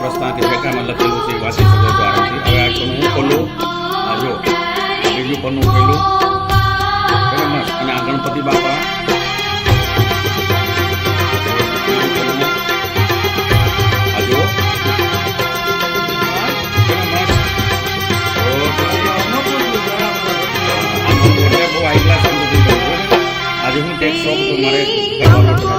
પ્રસ્થાન કે પેકામાં લખેલું છે વાંચી શકો છો આરામથી. હવે આ પન્નું હું ખોલું, આ જો બીજું પન્નું ખોલું બરાબર. અને આ ગણપતિ બાપા આ જો બહુ હાઈ ક્લાસ આજે હું ટેક્સ શોપ તો મારે કરવાનો છે.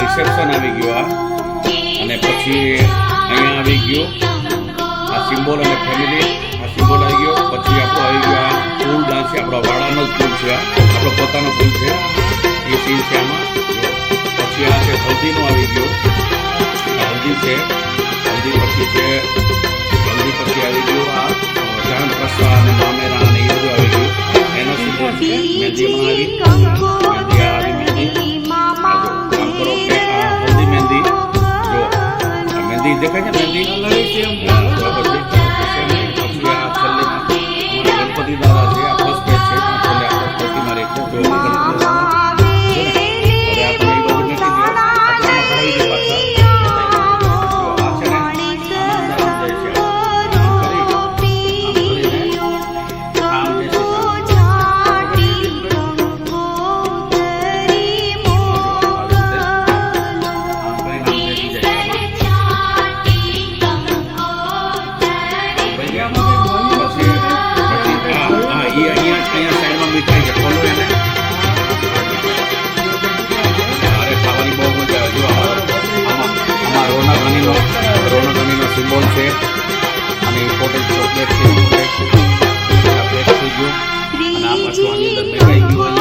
રિસેપ્શન આવી ગયું અને પછી અહીંયા આવી ગયો આ સિમ્બોલ અને ફેમિલી. આ સિમ્બોલ આવી ગયો. પછી આપણો આવી ગયો આ ફૂલ ડાન્સ છે, આપણા વાડાનો જ ફૂલ છે, આપણો પોતાનો ફૂલ છે, એ સીન છે આમાં. પછી આ છે હલ્દીનો આવી ગયો, હલ્દી છે. હલ્દી પછી છે હલ્દી પછી આવી ગયો આ જાણ પ્રસા અને મામેરા અને એ બધું આવી ગયું. એનો સિમ્બોલ છે મહેંદી. એમાં આવી મહેંદી મહેંદી જો મહેંદી દેખાય છે. મહેંદી પછી આ છેલ્લે ગણપતિ દાદા છે. આ ફર્સ્ટ પેજ છે. છેલ્લે આપણે પ્રતિમા રેખો જો હવે આ તમે એ બધું મૂકી દો. પાછા આ છે ને સિમ્બોલ છે અને ઇમ્પોર્ટન્ટ ચોકલેટ છે. પ્લેટ થઈ ગયું અને આ પાછું આની અંદર મેકાઈ ગયું.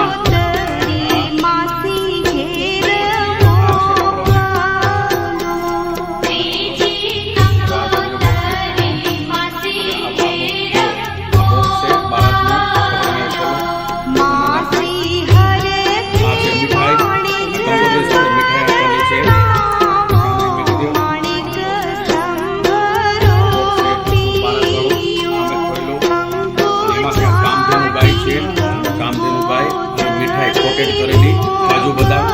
કરેલી કાજુ બદામ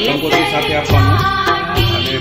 કંકોત્રી સાથે આપવાનું અને